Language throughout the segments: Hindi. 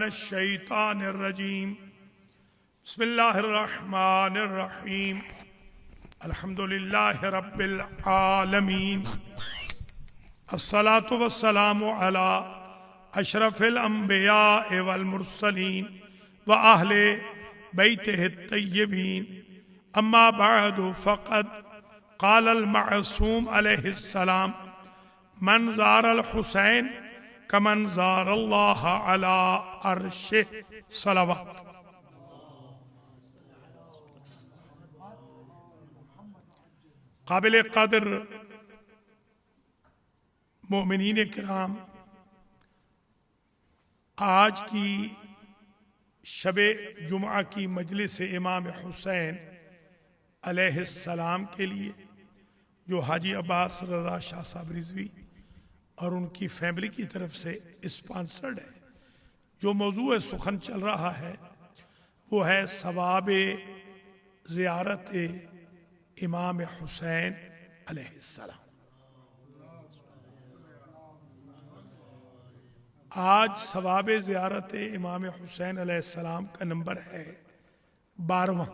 मिनश्शैतानिर्रजीम बिस्मिल्लाहिर्रहमानिर्रहीम अल्हम्दुलिल्लाहि रब्बिल आलमीन अस्सलातु वस्सलामु अला अशरफिल अंबिया वल मुरसलीन व अहले बैतिहि तय्यबीन अम्मा बअदु फ़क़द क़ालल मअसूम अलैहिस्सलाम मन ज़ारल हुसैन कमन ज़ारल्लाह अला अर्शिह सलावत। काबिल क़द्र मोमिनीन किराम, आज की शबे जुमा की मजलिस इमाम हुसैन अलैहिस्सलाम के लिए, जो हाजी अब्बास रज़ा शाह साहब रिजवी और उनकी फैमिली की तरफ से स्पॉन्सर्ड है, जो मौजू सुखन चल रहा है वो है सवाब ज़ियारत इमाम हुसैन अलैहिस्सलाम। आज सवाब ज़ियारत इमाम हुसैन अलैहिस्सलाम का नंबर है 12वां।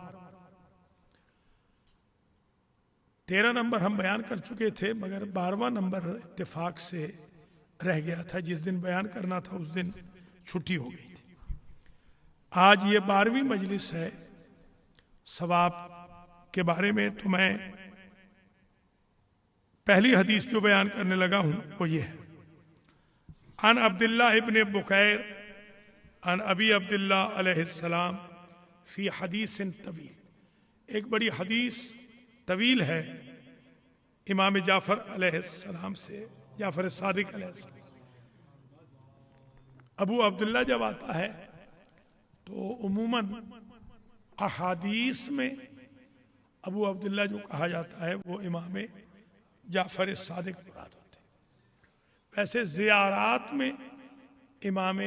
13 नंबर हम बयान कर चुके थे, मगर 12वां नंबर इत्तेफाक से रह गया था। जिस दिन बयान करना था उस दिन छुट्टी हो गई थी। आज ये 12वीं मजलिस है। सवाब के बारे में तो मैं पहली हदीस जो बयान करने लगा हूं वो ये है, अन अब्दुल्लाह इब्न बुकैर अन अबी अब्दुल्लाह अलैहिस्सलाम फी हदीस तवील। एक बड़ी हदीस तवील है इमाम जाफर अलैहिस्सलाम से, जाफर सादिक अलैहिस्सलाम। अबू अब्दुल्ला जब आता है तो उमूमन अहादीस में अबू अब्दुल्ला जो कहा जाता है वो इमाम जाफर सादिक मुराद होते हैं। वैसे ज़ियारात में इमाम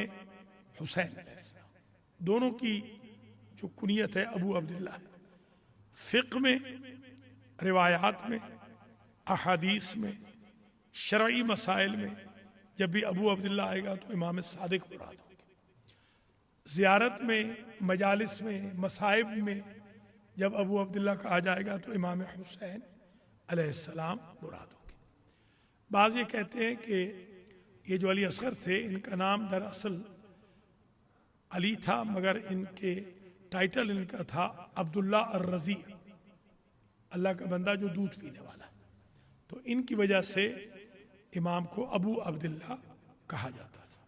हुसैन अलैहिस्सलाम, दोनों की जो कुनियत है अबू अब्दुल्ला है। फ़िक़्ह में, रिवायात में, अहादीस में, शरई मसाइल में जब भी अबू अब्दुल्ला आएगा तो इमाम सादिक मुराद होंगे। ज़ियारत में, मजालिस में, मसाइब में जब अबू अब्दुल्ला कहा जाएगा तो इमाम हुसैन अलैहिस्सलाम मुराद होंगे। बाज़ ये कहते हैं कि ये जो अली असगर थे इनका नाम दरअसल अली था, मगर इनके टाइटल इनका था अब्दुल्ला अर्रज़ी, अल्लाह का बंदा जो दूध पीने वाला। तो इनकी वजह से इमाम को अबू अब्दुल्ला कहा जाता था।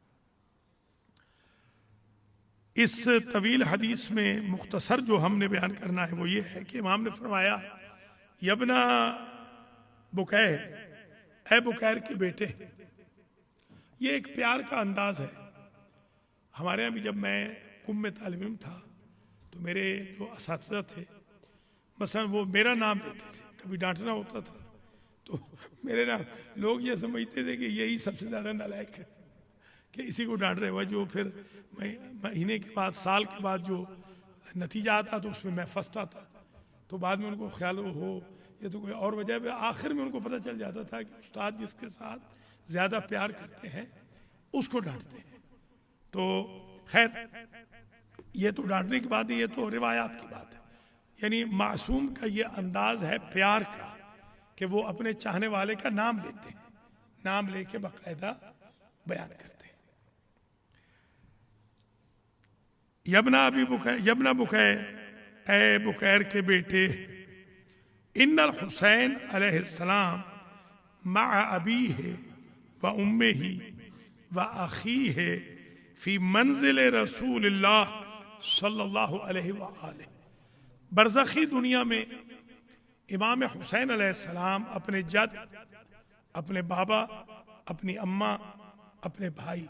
इस तवील हदीस में मुख्तसर जो हमने बयान करना है वो ये है कि इमाम ने फरमाया, यबना बुकैर, ए बुकैर के बेटे। ये एक प्यार का अंदाज है। हमारे यहाँ भी जब मैं कुम में तालिब इल्म था तो मेरे जो असातिज़ा थे मसलन वो मेरा नाम लेते थे, कभी डांटना होता था तो मेरे नाम, लोग ये समझते थे कि यही सबसे ज़्यादा नालायक है कि इसी को डांट रहे हुआ। जो फिर महीने के बाद, साल के बाद जो नतीजा आता तो उसमें मैं फर्स्ट आता, तो बाद में उनको ख्याल हो ये तो कोई और वजह है। आखिर में उनको पता चल जाता था कि उस्ताद जिसके साथ ज़्यादा प्यार करते हैं उसको डांटते हैं। तो खैर ये तो डांटने की बात है, ये तो रिवायात की बात है। यानी मासूम का ये अंदाज है प्यार का कि वो अपने चाहने वाले का नाम लेते हैं, नाम लेके बाकायदा बयान करते हैं। यबना अभी बुकैर, यबना बुकैर, ए बुकैर के बेटे, इन्नल हुसैन अलैहिस्सलाम मअ अबीहि व उम्मिहि व अखीहि फी मंजिल रसूलिल्लाह सल्लल्लाहु अलैहि व आलिहि। बरज़खी दुनिया में इमाम हुसैन अलैहिस्सलाम अपने जद, अपने बाबा, अपनी अम्मा, अपने भाई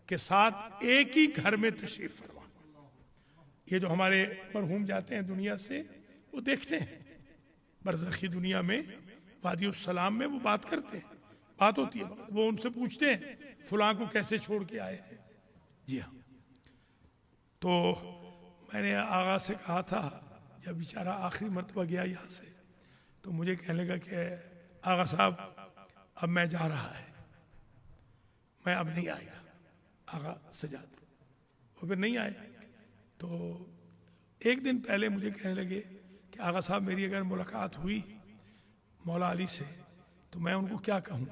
के साथ एक ही घर में तशरीफ फरमा। ये जो हमारे मरहूम जाते हैं दुनिया से वो देखते हैं बरज़खी दुनिया में, वादी सलाम में वो बात करते हैं, बात होती है, वो उनसे पूछते हैं फलां को कैसे छोड़ के आए हैं। जी हाँ। तो मैंने आगा से कहा था, जब बेचारा आखिरी मरतबा गया यहाँ से तो मुझे कहने लगा कि आगा साहब अब मैं जा रहा है, मैं अब नहीं आएगा। आगा सजाद वो वो फिर नहीं आए। तो एक दिन पहले मुझे कहने लगे कि आगा साहब मेरी अगर मुलाकात हुई मौला अली से तो मैं उनको क्या कहूँ।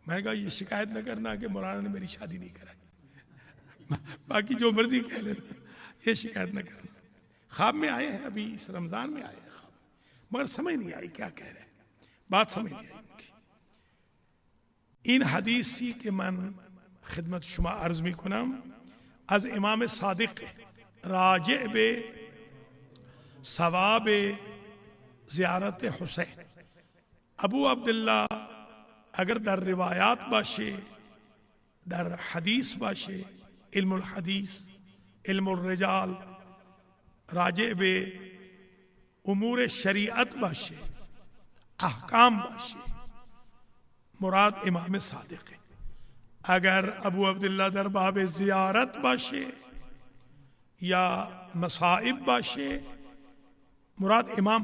मैंने कहा ये शिकायत न करना कि मौलाना ने मेरी शादी नहीं कराई, बाकी जो मर्जी कह लेना, ये शिकायत न करना। ख्वाब में आए हैं, अभी इस रमज़ान में आए हैं ख्वाब, मगर समझ नहीं आई क्या कह रहे हैं, बात समझ नहीं आई उनकी। इन हदीसी के मन खिदमत शुमा अर्ज में कुनम अज इमाम सादिक राजे बे सवाब ज़ियारत हुसैन अबू अब्दुल्ला अगर दर रिवायात बाशे दर हदीस बाशे इल्मुल हदीस इल्मुल रिजाल राजे बे उमूर शरीयत बाशे अहकाम बाशे मुराद इमाम सादिक है। अगर अबू अब्दुल्ला दर बाब ज़ियारत बाशे या मसाइब बाशे मुराद इमाम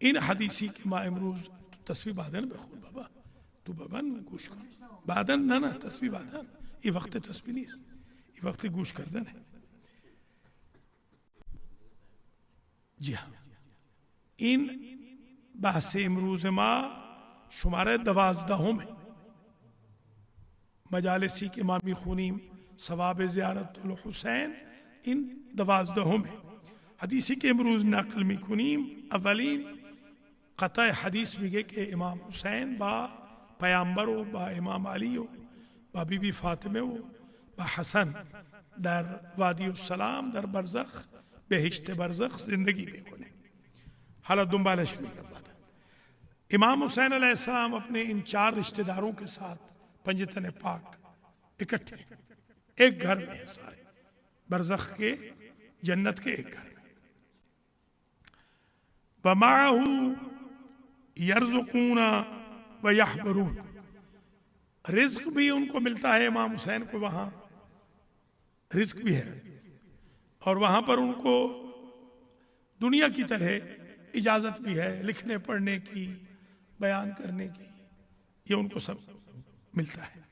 इन हदीसी के मा इमरूज तस्वीर बादन बखून बाबा तू बाबन गोश कर बादन ना ना तस्वीर बादन ये वक्त तस्वीर नहीं ये वक्त गोश कर देना। जी हाँ, इन बहस इमरूज मा शुमार 12 में मजालसी के मामी खूनीम सवाब ज़ियारतुल हुसैन इन 12 में हदीसी के इमरूज नकल में कुनीम अवलीन क़तअ हदीस भी के इमाम हुसैन बा पैगंबर हो बा इमाम अली हो बा बीबी फातिमे हो बा हसन दर वादी सलाम दर बरज़ख बेहिश्त बरज़ख जिंदगी में कोने हालत दुम्बालश में कर बात। इमाम हुसैन अलैहिस्सलाम अपने इन 4 रिश्तेदारों के साथ पंजतन पाक इकट्ठे एक घर में है, सारे बरज़ख के जन्नत के एक घर में। वमाहू यर्ज़ुकूना व यहबरून रिज्क भी उनको मिलता है, इमाम हुसैन को वहाँ रिज्क भी है और वहाँ पर उनको दुनिया की तरह इजाज़त भी है लिखने पढ़ने की बयान करने की, ये उनको सब मिलता है।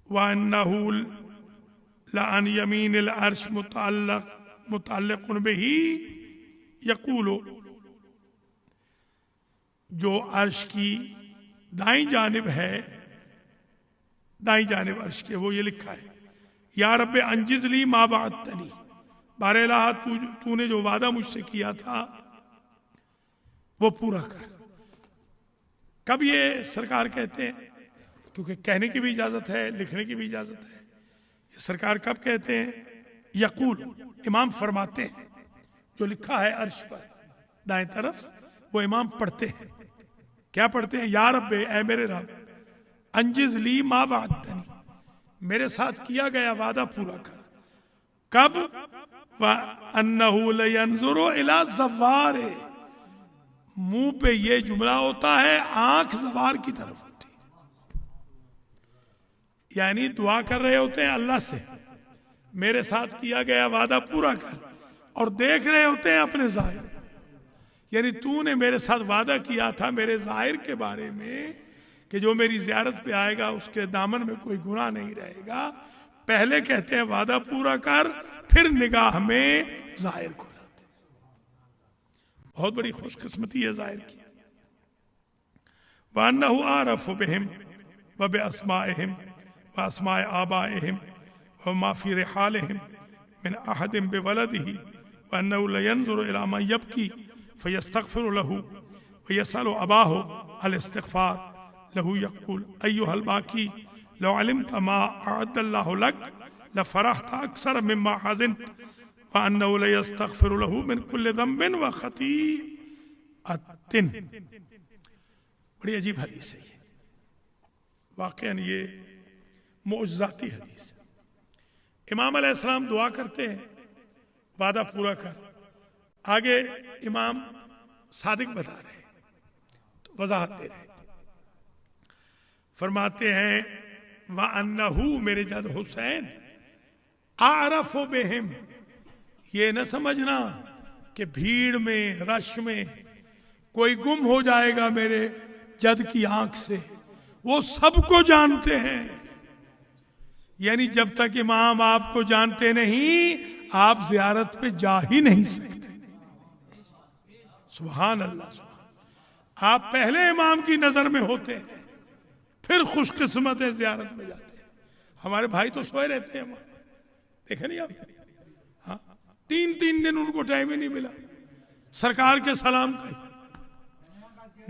वअन्नहु लअन यमीनिल अर्श मुतअल्लिक़ुन बिही यक़ूलु जो अर्श की दाईं जानिब है, दाईं जानिब अर्श के वो ये लिखा है या रब्बे अंजिज़ली मा वअदतनी बारह तूने जो वादा मुझसे किया था वो पूरा कर। कब ये सरकार कहते हैं, क्योंकि कहने की भी इजाजत है लिखने की भी इजाजत है, ये सरकार कब कहते हैं यकूल इमाम फरमाते हैं जो लिखा है अर्श पर दाएं तरफ वो इमाम पढ़ते हैं। क्या पढ़ते हैं? या रब्बे ऐ मेरे रब अंजिज़ ली मा वअदतनी मेरे साथ किया गया वादा पूरा कर। कब? व अन्नहु लयंजुरु इला ज़वारे मुंह पे ये जुमला होता है आंख ज़वार की तरफ होती है, यानी दुआ कर रहे होते हैं अल्लाह से मेरे साथ किया गया वादा पूरा कर और देख रहे होते हैं अपने जाहिर, यानी तूने मेरे साथ वादा किया था मेरे जाहिर के बारे में कि जो मेरी ज़ियारत पे आएगा उसके दामन में कोई गुनाह नहीं रहेगा। पहले कहते हैं वादा पूरा कर, फिर निगाह में जाहिर को लाते। बहुत बड़ी खुशकिस्मती है जाहिर की। वअन्नहु आरफ़ु बिहिम व बिअस्माइहिम व अस्माए आबाइहिम व मा फी रिहालिहिम मिन अहदिन बिवलदिही व अन्नहु लयंजुरु इला मन यबकी फयस्तगफिरु लहू व यसअलु अबाहु अल इस्तिगफार लहू यक़ूल अय्युहल बाकी लौ अलिमत मा अअद्दल्लाहु लक लफरहत अक्सर मिम्मा हज़िनत व अन्नहु लयस्तगफिरु लहू मिन कुल्लि ज़ंबिन व खतीअतिन। बड़ी अजीब हदीस है ये, वाक़ईन ये मौजज़ाती हदीस है। इमाम अलैहिस्सलाम दुआ करते हैं वादा पूरा कर। आगे इमाम सादिक बता रहे हैं तो वजाहत दे रहे हैं, फरमाते हैं व अन्नहु मेरे जद हुसैन आरफ़ु बिहिम ये न समझना कि भीड़ में रश में कोई गुम हो जाएगा मेरे जद की आंख से, वो सबको जानते हैं। यानी जब तक इमाम आपको जानते नहीं, आप जियारत पे जा ही नहीं सकते। सुभान अल्लाह, सुभान। आप पहले इमाम की नजर में होते हैं, फिर खुशकिस्मत है जियारत में जाते हैं। हमारे भाई तो सोए रहते हैं वहां, देखे नहीं आप? हाँ, 3-3 दिन उनको टाइम ही नहीं मिला सरकार के सलाम का।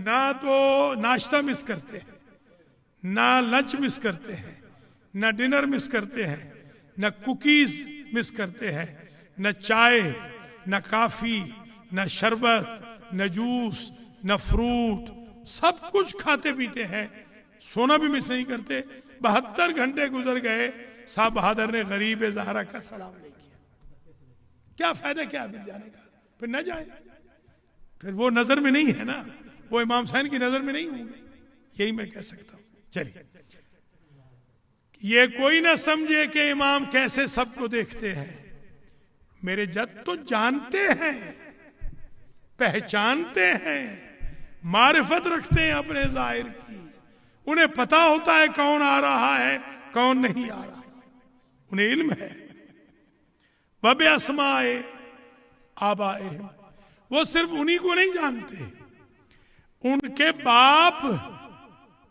ना तो नाश्ता मिस करते हैं, ना लंच मिस करते हैं, ना डिनर मिस करते हैं, ना कुकीज मिस करते हैं, न चाय, न काफी, न शरबत, न जूस, न फ्रूट, सब कुछ खाते पीते हैं, सोना भी मिस नहीं करते। 72 घंटे गुजर गए, साहब बहादुर ने गरीब ज़हरा का सलाम नहीं किया। क्या फायदा क्या मिल जाने का, फिर न जाए, फिर वो नजर में नहीं है ना, वो इमाम हुसैन की नजर में नहीं होंगे। यही मैं कह सकता हूं। चलिए, ये कोई ना समझे कि इमाम कैसे सबको देखते हैं। मेरे जद तो जानते हैं, पहचानते हैं, मारिफत रखते हैं अपने जाहिर की। उन्हें पता होता है कौन आ रहा है, कौन नहीं आ रहा, उन्हें इल्म है। वबे अस्माए आबाए, वो सिर्फ उन्हीं को नहीं जानते, उनके बाप,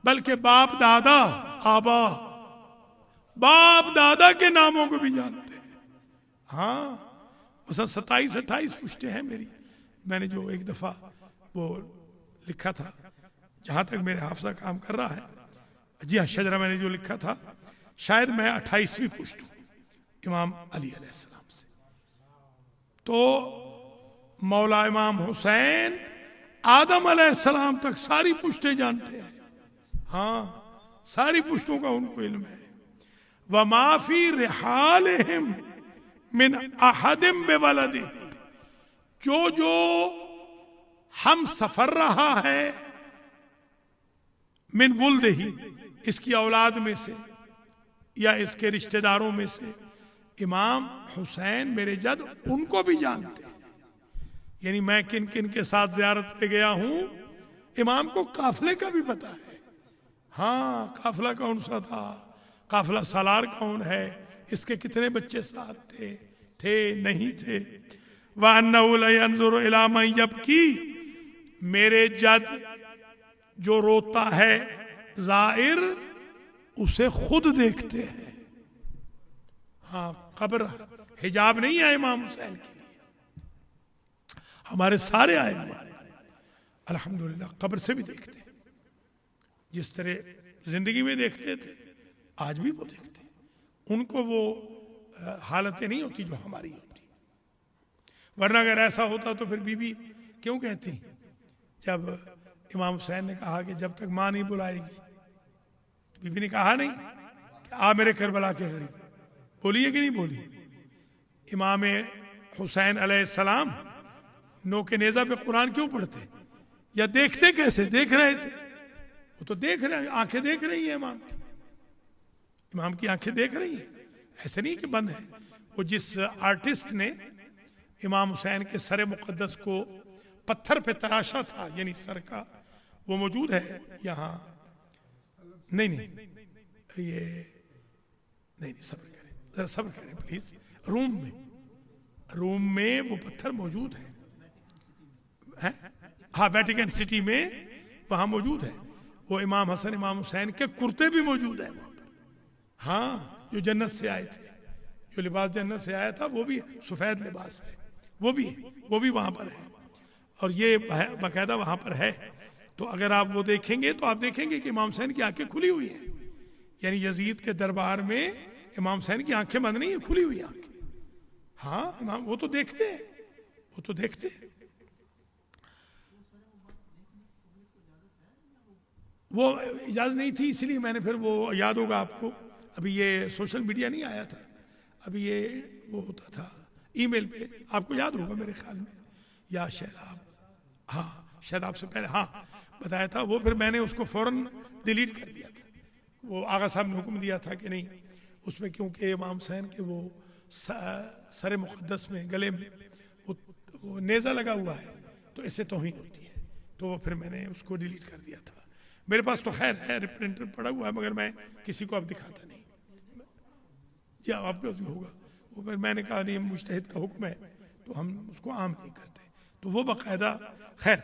बल्कि बाप दादा, आबा, बाप दादा के नामों को भी जानते हैं। हाँ, उसमें 27-28 पुश्तें हैं मेरी। मैंने जो एक दफा वो लिखा था, जहां तक मेरे हाफजा काम कर रहा है, जी हाँ, शजरा मैंने जो लिखा था, शायद मैं 28वीं पुश्त हूं इमाम अली अलैहिस्सलाम से। तो मौला इमाम हुसैन आदम अलैहिस्सलाम तक सारी पुश्तें जानते हैं। हाँ, सारी पुश्तों का उनको इल्म है। व माफी रिहालिहिम मिन अहदिम बेवलदिही, जो जो हम सफर रहा है, मिन वुल्दिही, इसकी औलाद में से या इसके रिश्तेदारों में से, इमाम हुसैन मेरे जद उनको भी जानते हैं। यानी मैं किन किन के साथ जियारत पे गया हूं, इमाम को काफले का भी पता है। हाँ, काफला कौन सा था, काफला सालार कौन है, इसके कितने बच्चे साथ थे नहीं थे। वअन्नहु लयंजुरु इला मन यबकी, मेरे जद जो रोता है जाहिर उसे खुद देखते हैं। हाँ, कब्र हिजाब नहीं है इमाम हुसैन के लिए। हमारे सारे आइम्मा अल्हम्दुलिल्लाह कब्र से भी देखते हैं, जिस तरह जिंदगी में देखते थे आज भी वो देखते हैं। उनको वो हालतें नहीं होती जो हमारी होती, वरना अगर ऐसा होता तो फिर बीबी क्यों कहती, जब इमाम हुसैन ने कहा कि जब तक मां नहीं बुलाएगी, बीबी ने कहा नहीं कि आ मेरे करबला के करीब, बोली है कि नहीं बोली? इमाम हुसैन अलैहिस्सलाम नो के नेजा पे कुरान क्यों पढ़ते, या देखते कैसे? देख रहे थे, वो तो देख रहे हैं, आंखें देख रही है इमाम की आंखें देख रही है, ऐसे नहीं कि बंद है। वो जिस आर्टिस्ट ने इमाम हुसैन के सर मुकद्दस को पत्थर पे तराशा था, यानी सर का, वो मौजूद है यहाँ? नहीं, ये नहीं, सब्र करें, जरा सब्र करें प्लीज। रूम में वो पत्थर मौजूद है? हाँ, वेटिकन सिटी में वहां मौजूद है। वो इमाम हसन इमाम हुसैन के कुर्ते भी मौजूद है वहां पर। हाँ, जो जन्नत से आए थे, जो लिबास जन्नत से आया था, वो भी सफेद लिबास है, वो भी वहां पर है, और ये बाकायदा वहां पर है। तो अगर आप वो देखेंगे तो आप देखेंगे कि इमाम हुसैन की आंखें खुली हुई हैं, यानी यजीद के दरबार में इमाम हुसैन की आंखें बंद नहीं है, खुली हुई आंखें। हाँ, इमाम वो तो देखते हैं, वो तो देखते हैं। वो इजाजत नहीं थी, इसलिए मैंने फिर वो, याद होगा आपको, अभी ये सोशल मीडिया नहीं आया था, अभी ये वो होता था ईमेल पे, आपको याद होगा मेरे ख्याल में, या शायद आप, हाँ शायद आपसे पहले हाँ बताया था वो, फिर मैंने उसको फौरन डिलीट कर दिया था। वो आगा साहब ने हुक्म दिया था कि नहीं उसमें, क्योंकि इमाम हुसैन के वो सर मुक़द्दस में, गले में वो नेज़ा लगा हुआ है, तो इससे तौहीन होती है, तो वो फिर मैंने उसको डिलीट कर दिया था। मेरे पास तो खैर है, रिप्रिंटर पड़ा हुआ है, मगर मैं किसी को अब दिखाता नहीं। या आपके भी होगा। वो फिर मैंने कहा नहीं, मुजतहिद का हुक्म है तो हम उसको आम नहीं करते। तो वो बाकायदा खैर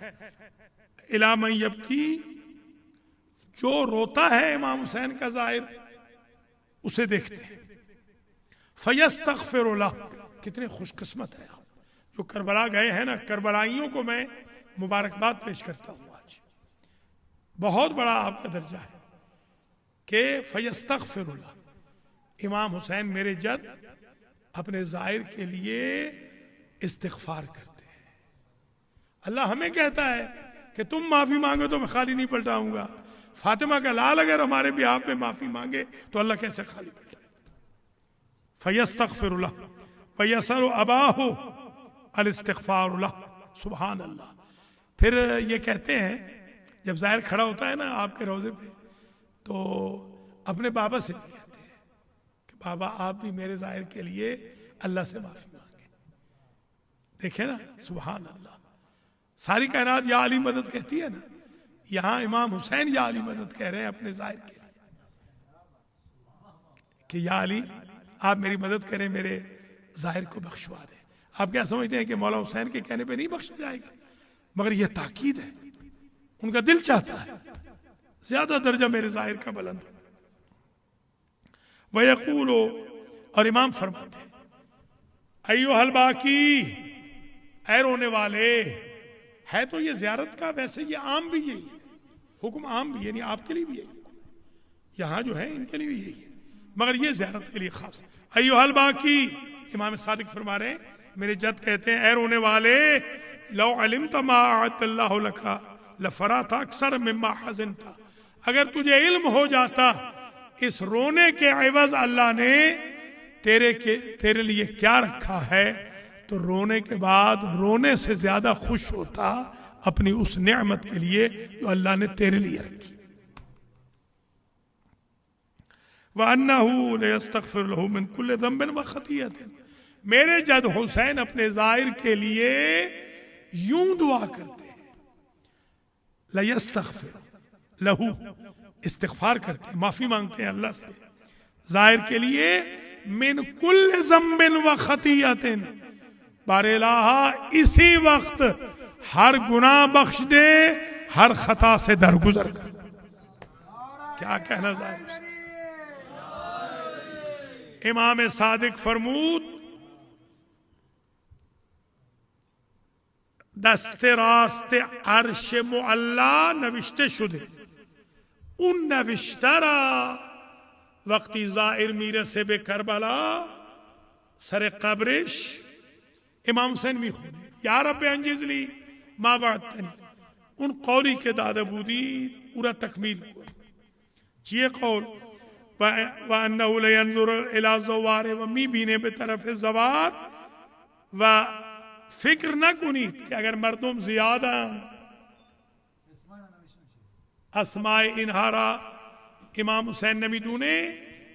इला मन यबकी, जो रोता है इमाम हुसैन का ज़ाहिर उसे देखते हैं। फयस्तगफिरु लह, कितने खुशकिस्मत है आप जो करबला गए हैं ना। करबलाइयों को मैं मुबारकबाद पेश करता हूँ आज, बहुत बड़ा आपका दर्जा है कि फयस्तगफिरु लह, इमाम हुसैन मेरे जद अपने ज़ाहिर के लिए इस्तिग़फ़ार करते हैं। अल्लाह हमें कहता है कि तुम माफी मांगो तो मैं खाली नहीं पलटाऊंगा। फातिमा का लाल अगर हमारे बिहाफ में माफी मांगे तो अल्लाह कैसे खाली पलटाए। फयस्तगफिरु लह वयसअलु अबाहु अल इस्तिग़फ़ार लह, सुभान अल्लाह। फिर ये कहते हैं जब ज़ाहिर खड़ा होता है ना आपके रोज़े पे, तो अपने बाबा से भी कहते हैं कि बाबा आप भी मेरे ज़ाहिर के लिए अल्लाह से माफी मांगे। देखे ना, सुभान अल्लाह। सारी कायनात या अली मदद कहती है ना, यहां इमाम हुसैन या अली मदद कह रहे हैं अपने ज़ाहिर के लिए कि या अली आप मेरी मदद करें, मेरे ज़ाहिर को बख्शवा दें। आप क्या समझते हैं कि मौला हुसैन के कहने पे नहीं बख्शा जाएगा? मगर यह ताकीद है, उनका दिल चाहता है ज्यादा दर्जा मेरे ज़ाहिर का बुलंद। वयक़ूलो, और इमाम फरमाते हैं अय्युहल बाकी, ऐ रोने वाले। है तो ये ज़ियारत का वैसे ये आम भी यही है, हुक्म आम भी, यानी आपके लिए भी यही हुक्म, यहां जो है इनके लिए भी यही है, मगर ये ज़ियारत के लिए खास। अय्युहल बाकी, इमाम सादिक फरमा रहे हैं मेरे जद कहते हैं ऐ रोने वाले, लौ अलिमत मा अअद्दल्लाहु लका लफरता अक्सर मिम्मा हज़नता, अगर तुझे इल्म हो जाता इस रोने के एवज अल्लाह ने तेरे लिए क्या रखा है, तो रोने के बाद रोने से ज्यादा खुश होता अपनी उस नेमत के लिए जो अल्लाह ने तेरे लिए रखी। व अन्नहु लयस्तगफिर लहु मिन कुल्लि ज़ंबिन व खतीयतिन, मेरे जद हुसैन अपने ज़ाहिर के लिए यूं दुआ करते हैं, लयस्तगफिर लहु, इस्तिग़फ़ार करते हैं, माफी मांगते हैं अल्लाह से ज़ाहिर के लिए, मिन कुल्लि ज़ंबिन व खतीयतिन, बारेलाहा इसी वक्त हर गुनाह बख्श दे, हर खता से दरगुजर कर। क्या कहना ज़ाहिर। इमाम सादिक फरमूद दस्ते रास्ते अर्श मुअल्ला नविश्ते शुदे, उन नविश्तरा वक्ती ज़ाहिर मीरे से बे करबला सरे कब्रिश इमाम हुसैन मी खूने या रब्बे अंजिज़ली मा वअदतनी, उन कौली के दादा बूदी पूरा तकमील हुआ। ये कौल व अन्नहु लयंजुरु इला ज़वार व मी बीने बे तरफ ज़वार व फिक्र न कुनीत कि अगर मर्दुम ज़ियादा अस्माए इनहारा इमाम हुसैन नबी दूने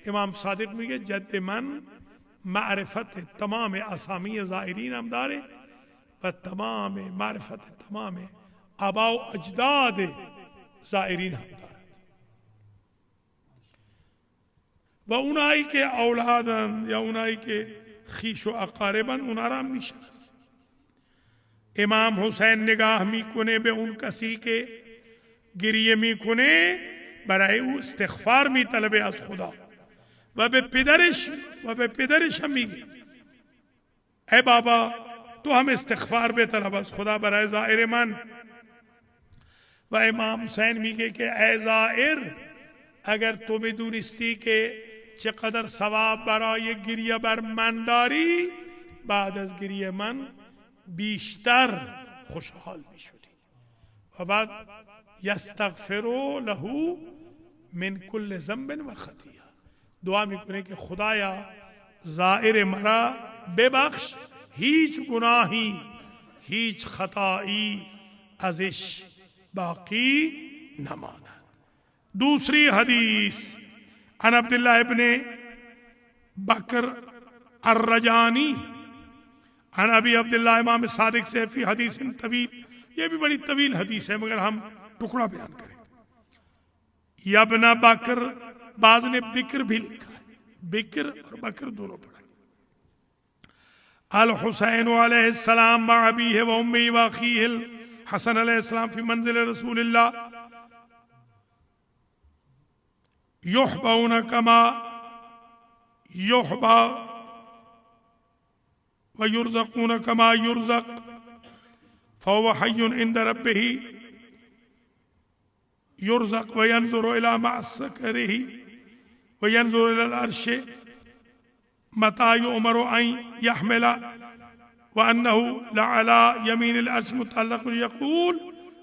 इमाम सादिक में के जद मन मारिफत तमाम असामी ज़ाहिरीन अमदारे व तमाम मारिफत तमाम आबाओ अजदाद ज़ाहिरीन अमदार व उनाई के औलादन या उनाई के खीशो अकारेबन उनाराम निशास, इमाम हुसैन निगाह मी कुने बे उन कसी के गिरिये मी कुने बराए इस्तिग़फ़ार मी तलबे अज खुदा व बे पिदरिश हमी, ऐ बाबा तो हम इस्तिग़फ़ार बे तलब अज खुदा बराए ज़ाहिर मन। व इमाम हुसैन मी के ऐ ज़ाहिर अगर तुम्हें दूरिस्ती के चकदर सवाब बराए गिरिया बर मंदारी, बाद अज गिरिया मन बीशतर खुशहाल भी शुदी। व बाद यस्तगफिरु लहू मिन कुल्लि ज़ंबिन व खतिया, दुआ में करें कि खुदाया ज़ाहिर मरा बेबख्श हीच गुनाही हीच खताई अजिश बाकी न माना। दूसरी हदीस अन अब्दुल्लाह इब्ने बकर अर्रजानी अन अबी अब्दुल्लाह इमाम सादिक से फी हदीस तवील, ये भी बड़ी तवील हदीस है मगर हम टुकड़ा बयान करें। यब्ना बकर, बाज ने बिक्र भी लिखा है, बिक्र और बकर दोनों पढ़ा। अल हुसैन अलैहिस्सलाम मा अबीहि व उम्मी व अखीहिल हसन अलैहिस्सलाम फी मंजिल रसूलिल्लाह युहबऊन कमा युहबा व युरज़क़ून कमा युरज़क़ फहुव हय्युन इंद रब्बिही युरज़क़ व यंज़ुरु इला मअसकरिही व यंज़ुरु इलल अर्शि मता युअमरु अन यहमिला व अन्नहु लअला यमीनिल अर्श मुतअल्लिक़ुन यक़ूल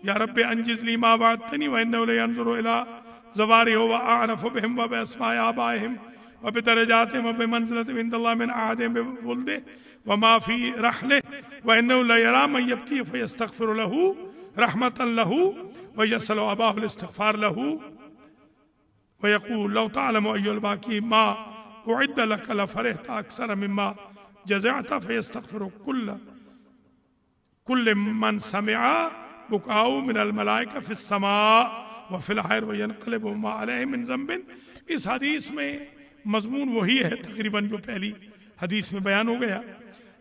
या रब्बि अंजिज़ ली मा वअदतनी व इन्नहु लयंज़ुरु इला ज़वारिहि व अअरफ़ु बिहिम व बिअस्माइ आबाइहिम व बिदरजातिहिम व बिमंज़िलतिहिम इंदल्लाहि मिन अहदिहिम बिवुल्दिहि व मा फ़ी रहलिहि व इन्नहु लयरा मन यब्की फयस्तग़फ़िरु लहू रहमतन लहू व यसअलु अबाहुल इस्तिग़फ़ार लहू व यक़ूल लौ तअलमु अय्युल बाकी मा उइद्द लक लफ़रिहत अक्सर मिम्मा जज़अत फयस्तग़फ़िरु कुल्ल मन समिअ बुकाउ मिनल मलाइका फ़िस समा व फ़िल अर्ज़ व यनक़लिबु मा अलैहि मिन ज़ंबिन। इस हदीस में मज़मून वही है तकरीबन जो पहली हदीस में बयान हो गया।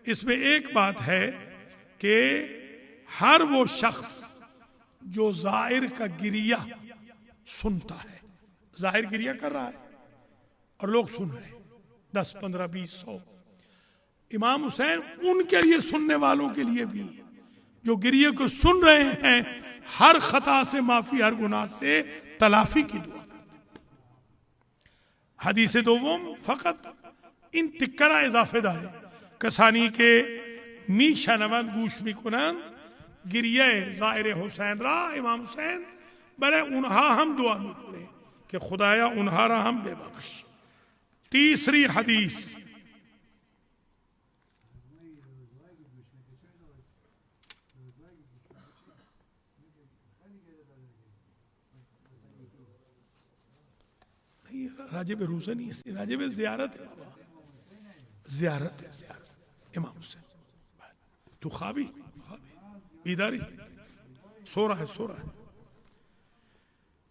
इसमें एक बात है कि हर वो शख्स जो ज़ाहिर का गिरिया सुनता है, ज़ाहिर गिरिया कर रहा है और लोग सुन रहे हैं 10, 15, 20, 100, इमाम हुसैन उनके लिए, सुनने वालों के लिए भी जो गिरिये को सुन रहे हैं, हर खता से माफी, हर गुनाह से तलाफी की दुआ करते। हदीस दोम फकत इन तिक्करा इजाफेदार कसानी के मी शनवंद गूश भी कुनंद गिरिये ज़ाहिर हुसैन रा इमाम हुसैन बरे उन्हा हम दुआ में करे कि खुदाया उन्हारा हम बेबख्श। तीसरी हदीस राजे पे रोजा नहीं है, राजे पे ज़ियारत है बाबा, ज़ियारत है, ज़ियारत इमाम हुसैन। तू ख्वाबी बेदारी सो रहा है, सो रहा है,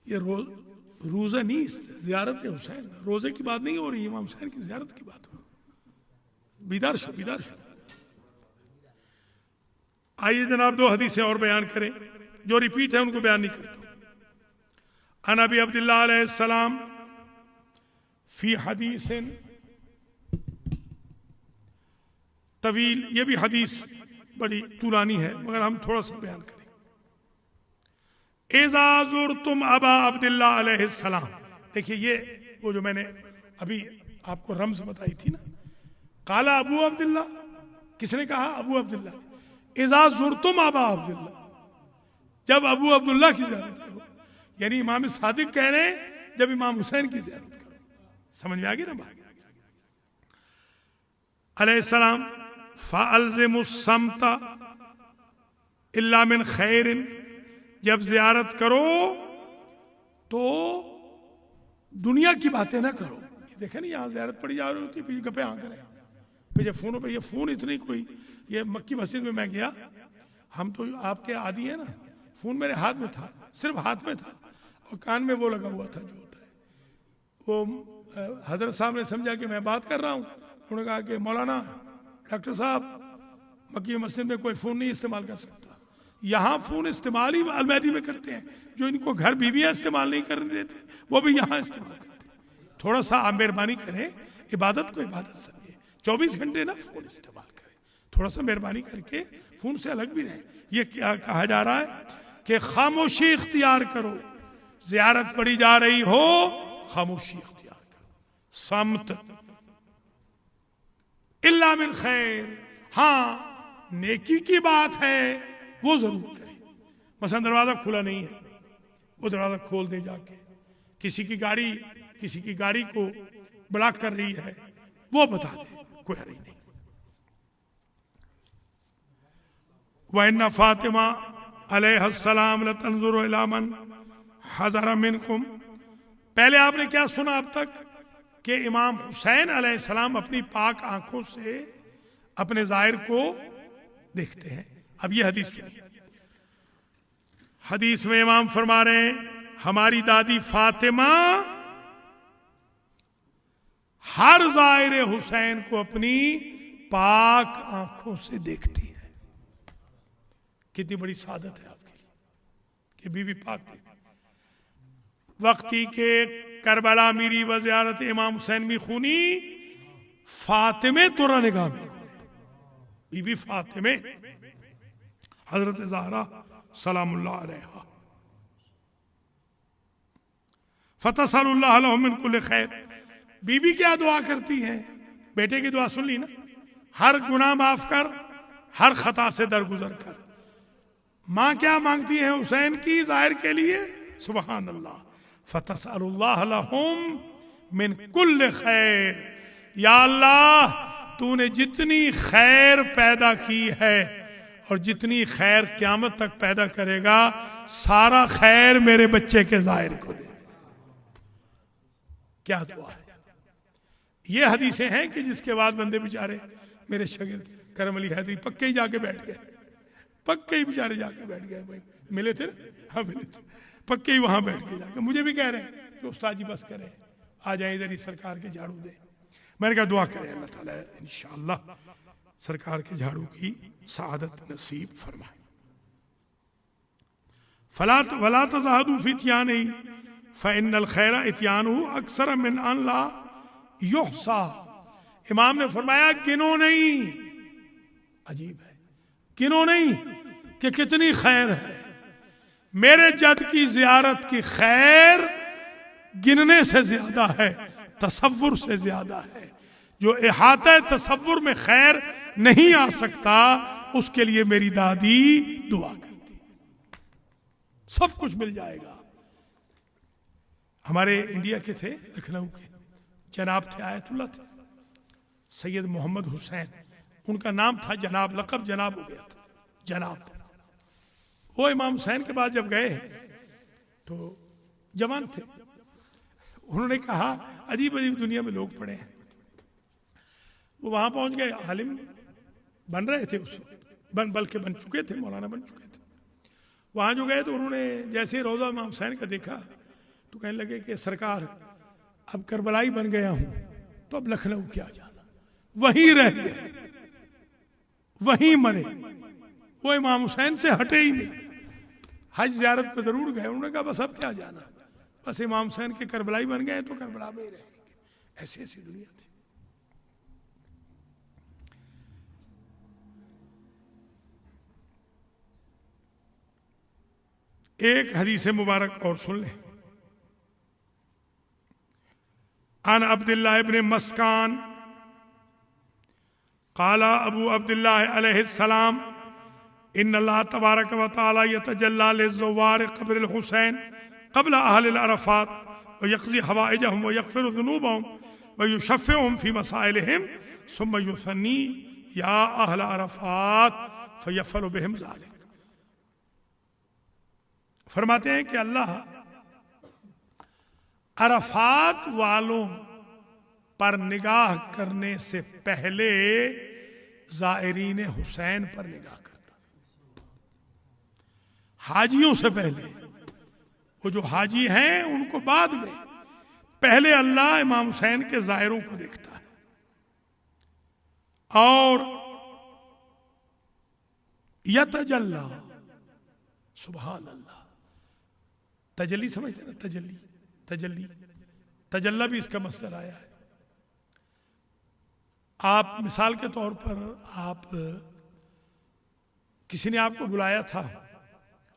ये रोजा नहीं, ज़ियारत है हुसैन। रोजे की बात नहीं हो रही, इमाम हुसैन की ज़ियारत की बात हो। बेदार शो, बेदार शो। आइए जनाब दो हदीसें और बयान करें, जो रिपीट है उनको बयान नहीं करता। अन अबी अब्दुल्लाह अलैहिस्सलाम फी हदीसिन तवील, ये भी हदीस बड़ी तुलानी है मगर हम थोड़ा सा बयान करें। इज़ा ज़ुरतुम अबा अब्दुल्लाह अलैहिस्सलाम, देखिए ये वो जो मैंने अभी आपको रम्ज़ बताई थी ना, काला अबू अब्दुल्लाह, किसने कहा? अबू अब्दुल्लाह। इज़ा ज़ुरतुम अबा अब्दुल्लाह, जब अबू अब्दुल्लाह की ज़ियारत करो, यानी इमाम सादिक कह रहे हैं जब इमाम हुसैन की ज़ियारत करो। समझ में आ गई ना बात? अलैहिस्सलाम फ़अल्ज़िमुस्सम्ता इल्ला मिन खैरिन, जब ज़ियारत करो तो दुनिया की बातें ना करो। ये देखे ना, यहाँ ज़ियारत पड़ी जा रही होती है, फिर गप्पे हाँ करें, फिर फ़ोनों पे, ये फ़ोन इतनी कोई, ये मक्की मस्जिद में मैं गया, हम तो आपके आदि है ना, फ़ोन मेरे हाथ में था, सिर्फ हाथ में था और कान में वो लगा हुआ था जो होता है। वो हजरत साहब ने समझा कि मैं बात कर रहा हूँ, उन्होंने कहा कि मौलाना डॉक्टर साहब मक्की मस्जिद में कोई फ़ोन नहीं इस्तेमाल कर सकता, यहाँ फ़ोन इस्तेमाल ही अलमैदी में करते हैं, जो इनको घर बीवियाँ इस्तेमाल नहीं करने देते वो भी यहाँ इस्तेमाल करते हैं। थोड़ा सा आप मेहरबानी करें, इबादत को इबादत समझे, 24 घंटे ना फ़ोन इस्तेमाल करें, थोड़ा सा मेहरबानी करके फ़ोन से अलग भी रहें। ये क्या कहा जा रहा है कि खामोशी इख्तियार करो, ज़ियारत पड़ी जा रही हो खामोशी इख्तियार करो, समत इल्ला मिन खैर, हाँ नेकी की बात है वो जरूर करें। मसलन दरवाजा खुला नहीं है, वो दरवाजा खोल दे जाके, किसी की गाड़ी को ब्लॉक कर रही है वो बता दे, कोई हर्ज नहीं। वइन्ना फातिमा अलैहिस्सलाम लतंजुरु इला मन हज़रा मिनकुम, पहले आपने क्या सुना अब तक कि इमाम हुसैन अलैहिस्सलाम अपनी पाक आंखों से अपने ज़ाहिर को देखते हैं। अब ये हदीस सुनिए। हदीस में इमाम फरमा रहे हैं हमारी दादी फातिमा हर ज़ाहिर हुसैन को अपनी पाक आंखों से देखती है। कितनी बड़ी सादत है आपके लिए कि बीबी पाक देखती। वक्ती के करबला मीरी व ज़ियारत इमाम हुसैन भी खूनी, फातिमे तुरा निगाह में, बीबी फातिमे हजरत ज़हरा सलामुल्लाह अलैहा। फतसलुल्लाह लहुम मिन कुल्लि खैर। बीबी क्या दुआ करती है? बेटे की दुआ सुन ली ना, हर गुनाह माफ कर, हर खता से दरगुजर कर। माँ क्या मांगती है हुसैन की जाहिर के लिए? सुबहान अल्लाह। फतसलुल्लाह लहुम मिन कुल्लि खैर। या अल्लाह, तूने जितनी खैर पैदा की है और जितनी खैर क़यामत तक पैदा करेगा, सारा खैर मेरे बच्चे के जाहिर को दे। क्या दुआ है। ये हदीसें हैं कि जिसके बाद बंदे बेचारे, मेरे शागिर्द करम अली हैदरी पक्के ही जाके बैठ गए, पक्के ही बेचारे जाके बैठ गए। भाई मिले थे ना? हाँ मिले थे, पक्के ही वहां बैठ के जाके मुझे भी कह रहे हैं कि उस्ताद जी बस करें, आ जाए इधर ही सरकार के झाड़ू दे। मैंने कहा दुआ करें अल्लाह ताला इंशाअल्लाह सरकार के झाड़ू की सआदत नसीब फरमाए। वला तज़हदू फी इत्यानी फ़इन्नल खैरा इत्यानुहु अक्सर मिन अन ला युहसा। इमाम ने फरमाया गिनो नहीं, अजीब है, गिनो नहीं कि कितनी खैर है। मेरे जद की जियारत की खैर गिनने से ज्यादा है, तसव्वुर से ज्यादा है। जो इहाता तसव्वुर में खैर नहीं आ सकता, उसके लिए मेरी दादी दुआ करती, सब कुछ मिल जाएगा। हमारे इंडिया के थे, लखनऊ के जनाब थे, आयतुल्लाह थे, सैयद मोहम्मद हुसैन उनका नाम था। जनाब लक़ब जनाब हो गया था, जनाब। वो इमाम हुसैन के बाद जब गए तो जवान थे, उन्होंने कहा अजीब अजीब दुनिया में लोग पड़े हैं। वो वहां पहुंच गए, आलिम बन रहे थे उस वक्त, बल्कि बन चुके थे, मौलाना बन चुके थे। वहां जो गए तो उन्होंने जैसे रोजा इमाम हुसैन का देखा तो कहने लगे कि सरकार अब करबलाई बन गया हूं, तो अब लखनऊ क्या जाना, वहीं रह गए, वहीं मरे। वो इमाम हुसैन से हटे ही नहीं। हज ज़ियारत पे जरूर गए, उन्होंने कहा बस अब क्या जाना, बस इमाम हुसैन के करबलाई बन गए तो करबला में ही रहेंगे। ऐसी ऐसी दुनिया थी। एक हदीस मुबारक और सुन लें। अन अब्दुल्लाह इब्न मस्कान काला अबू अब्दुल्लाह अलैहिस्सलाम इन्नल्लाह तबारक व तआला यतजल्ला लिज़्ज़वार क़ब्र हुसैन क़ब्ल अहल अरफ़ात व यक़ज़ी हवाइजहुम व यग़फ़िरु ज़ुनूबहुम व युशफ़िउहुम फ़ी मसाइलिहिम सुम्मा युसन्नी या अहल अरफ़ात फ़यफ़अलु बिहिम ज़ालिक। फरमाते हैं कि अल्लाह अरफात वालों पर निगाह करने से पहले ज़ायरीन हुसैन पर निगाह करता, हाजियों से पहले। वो जो हाजी हैं उनको बाद में, पहले अल्लाह इमाम हुसैन के ज़ायरों को देखता है। और यतजल्ला, सुभान अल्लाह, तजल्ली समझते ना, तजल्ली, तजल्ली, तजल्ला भी इसका मसदर आया है। आप मिसाल के तौर पर, आप किसी ने आपको बुलाया था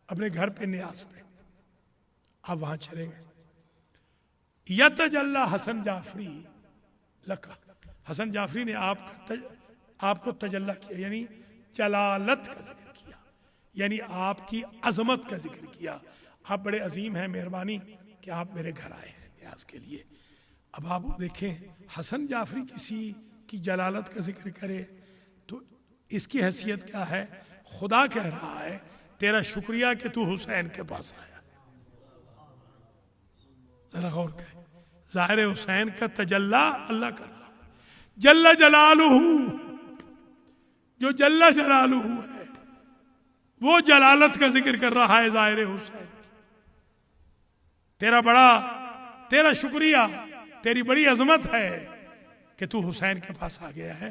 अपने घर पे न्याज पे, आप वहां चले गए। यतजल्ला हसन जाफरी लका, हसन जाफरी ने आपको तजल्ला किया, यानी जलालत का जिक्र किया, यानी आपकी अजमत का जिक्र किया। आप बड़े अजीम हैं, मेहरबानी कि आप मेरे घर आए हैं न्याज के लिए। अब आप देखें, हसन जाफरी किसी की जलालत का जिक्र करे तो इसकी हैसियत क्या है। खुदा कह रहा है तेरा शुक्रिया कि तू हुसैन के पास आया। जरा गौर करें, ज़ाहिर हुसैन का तजल्ला अल्लाह कर रहा है। जल्ला जलालुहु, जो जल्ला जलालुहु है वो जलालत का जिक्र कर रहा है ज़ाहिर हुसैन। तेरा शुक्रिया, तेरी बड़ी अजमत है कि तू हुसैन के पास आ गया है,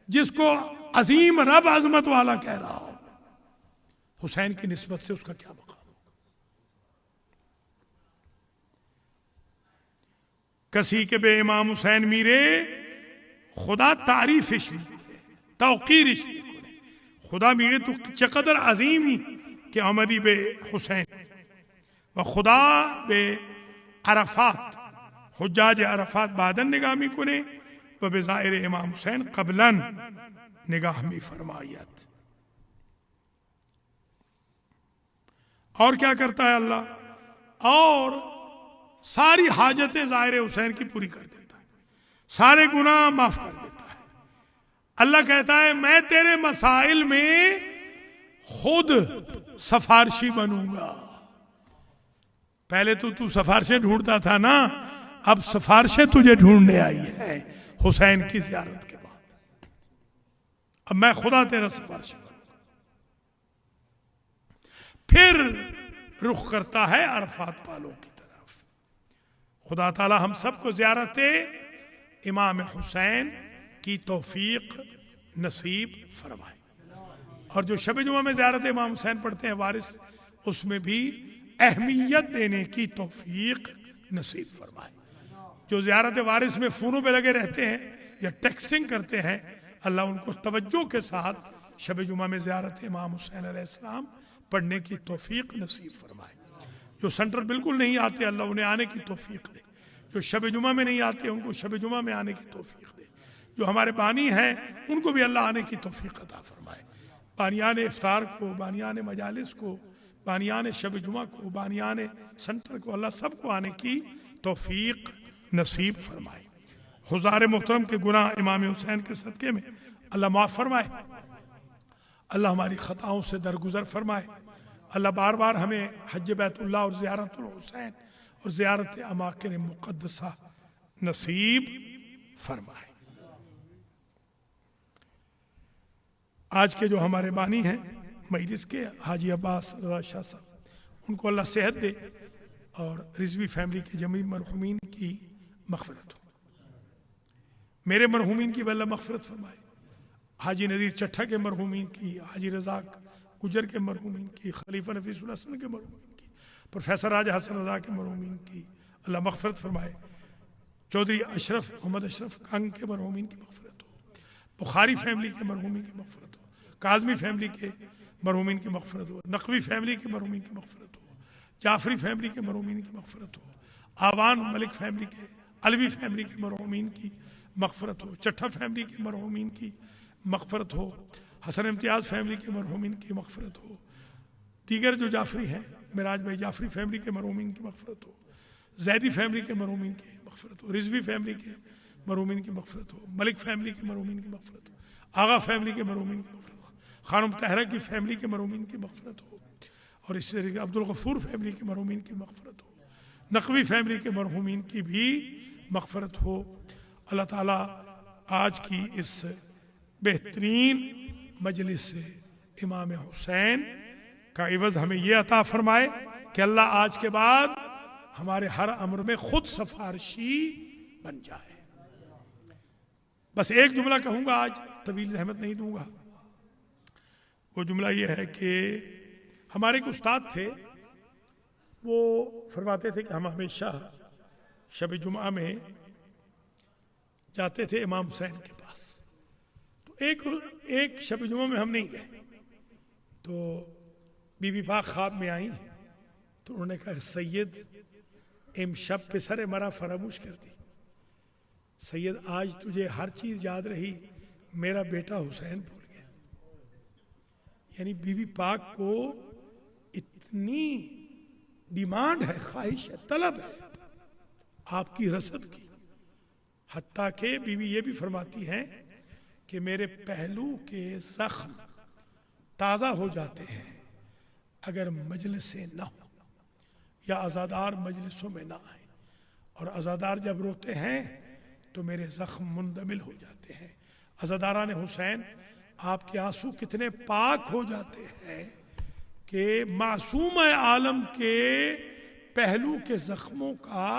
जिसको अजीम रब अजमत वाला कह रहा हो, हुसैन की निस्बत से उसका क्या मकाम होगा। कसी के बे इमाम हुसैन मीरे खुदा तारीफ इश्क तौकीर इश्क खुदा मीरे तो चकदर अजीमी के अमदी बे हुसैन व खुदा बे अरफात हुज्जाज अरफात बादन निगामी कुने व बेज़ाहिर इमाम हुसैन कबलन निगाहमी फरमायत। और क्या करता है अल्लाह, और सारी हाजतें ज़ाहिर हुसैन की पूरी कर देता है, सारे गुनाह माफ कर देता है। अल्लाह कहता है मैं तेरे मसाइल में खुद सफारशी बनूंगा। पहले तो तू सफारशें ढूंढता था ना, अब सफारशें तुझे ढूंढने आई है हुसैन की ज़ियारत के बाद। अब मैं खुदा तेरा सफारशी बनूंगा। फिर रुख करता है अरफात वालों की तरफ। खुदा ताला हम सबको ज़ियारत इमाम हुसैन की तौफीक नसीब फरमाए। और जो शब जुमा में ज़ियारत इमाम हुसैन पढ़ते हैं वारिस, उसमें भी अहमियत देने की तौफीक नसीब फरमाए। जो ज़ियारत वारिस में फ़ोनों पे लगे रहते हैं या टेक्सटिंग करते हैं, अल्लाह उनको तवज्जो के साथ शब जुमा में ज़ियारत इमाम हुसैन अलैहिस्सलाम पढ़ने की तौफीक नसीब फरमाए। जो सेंटर बिल्कुल नहीं आते, अल्लाह उन्हें आने की तौफीक दे। जो शब जुमा में नहीं आते, उनको शब जुमा में आने की तौफीक दे। जो हमारे बानी हैं, उनको भी अल्लाह आने की तौफीक अता फरमाए। बानियान इफ्तार को, बानियान मजालिस को, बानियान शब जुमा को, बानियान सेंटर को, अल्लाह सबको आने की तौफीक नसीब फरमाए। हुज़ार मोहतरम के गुनाह इमाम हुसैन के सदक़े में अल्लाह माफ़ फरमाए। अल्लाह हमारी ख़ताओं से दरगुजर फरमाए। अल्लाह बार बार हमें हज बैतुल्लाह और ज़ियारतुल हुसैन और ज़ियारत अमाकिन मुक़द्दसा नसीब फरमाए। आज के जो हमारे बानी हैं मजलिस के हाजी अब्बास रज़ा शाह साहब, उनको अल्लाह सेहत दे और रिजवी फैमिली के जमी मरहूमीन की मग़फ़िरत हो। मेरे मरहूमीन की भी अल्लाह मग़फ़िरत फरमाए। हाजी नज़ीर चट्ठा के मरहूमीन की, हाजी रज़ाक गुजर के मरहूमीन की, खलीफा नफीसुल हसन के मरहूमीन की, प्रोफेसर राजा हसन रज़ा के मरहूमीन की अल्लाह मग़फ़िरत फरमाए। चौधरी अशरफ मोहम्मद अशरफ कंग के मरहूमीन की मग़फ़िरत हो। बुखारी फैमिली के मरहूमीन की मग़फ़िरत हो। काज़मी फैमिली के मरहूमीन की मग़फ़िरत हो। नकवी फैमिली के मरहूमीन की मग़फ़िरत हो। जाफरी फैमिली के मरहूमीन की मग़फ़िरत हो। आवान मलिक फैमिली के, अलवी फैमिली के मरहूमीन की मग़फ़िरत हो। चट्ठा फैमिली के मरहूमीन की मग़फ़िरत हो। हसन इम्तियाज़ फैमिली के मरहूमीन की मग़फ़िरत हो। दीगर जो जाफरी हैं, मिराज भाई जाफरी फैमिली के मरहूमीन की मग़फ़िरत हो। जैदी फैमिली के मरहूमीन की मग़फ़िरत हो। रिजवी फैमिली के मरहूमीन की मग़फ़िरत हो। मलिक फैमिली के मरहूमीन की मग़फ़िरत हो। आगा फैमिली के मरहूमीन की मग़फ़िरत हो। खानम तहरा की फैमिली के मरहूमीन की मग़फ़िरत हो। और इस तरीके अब्दुल गफूर फैमिली के मरहूमीन की मग़फ़िरत हो। नकवी फैमिली के मरहूमीन की भी मग़फ़िरत हो। अल्लाह ताला आज की इस बेहतरीन मजलिस से इमाम हुसैन का इवज़ हमें यह अता फरमाए कि अल्लाह आज के बाद हमारे हर अमर में खुद सफारशी बन जाए। बस एक जुमला कहूँगा, आज तवील ज़हमत नहीं दूंगा। वो जुमला ये है कि हमारे एक उस्ताद थे, वो फरमाते थे कि हम हमेशा शब जुमा में जाते थे इमाम हुसैन के पास। तो एक शब जुमा में हम नहीं गए, तो बीबी पाक ख्वाब में आई, तो उन्होंने कहा सैयद इम शब पे सरे मरा फरामोश कर दी। सैयद आज तुझे हर चीज़ याद रही, मेरा बेटा हुसैन भूल गया। यानी बीबी पाक को इतनी डिमांड है, ख्वाहिश है, तलब है आपकी रसद की, हत्ता के बीवी ये भी फरमाती हैं कि मेरे पहलू के जख्म ताज़ा हो जाते हैं अगर मजलिसें न हो या अज़ादार मजलिसों में ना आए, और अज़ादार जब रोते हैं तो मेरे जख्म मुंदमिल हो जाते हैं। अज़ादारान हुसैन आपके आंसू कितने पाक हो जाते हैं कि मासूम आलम के पहलू के जख्मों का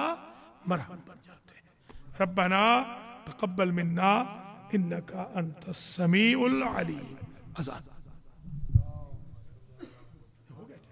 मरहम बन जाते हैं। रब्बना तक़ब्बल मिन्ना इन्नका अंतस समीउल अलीम। अज़ान।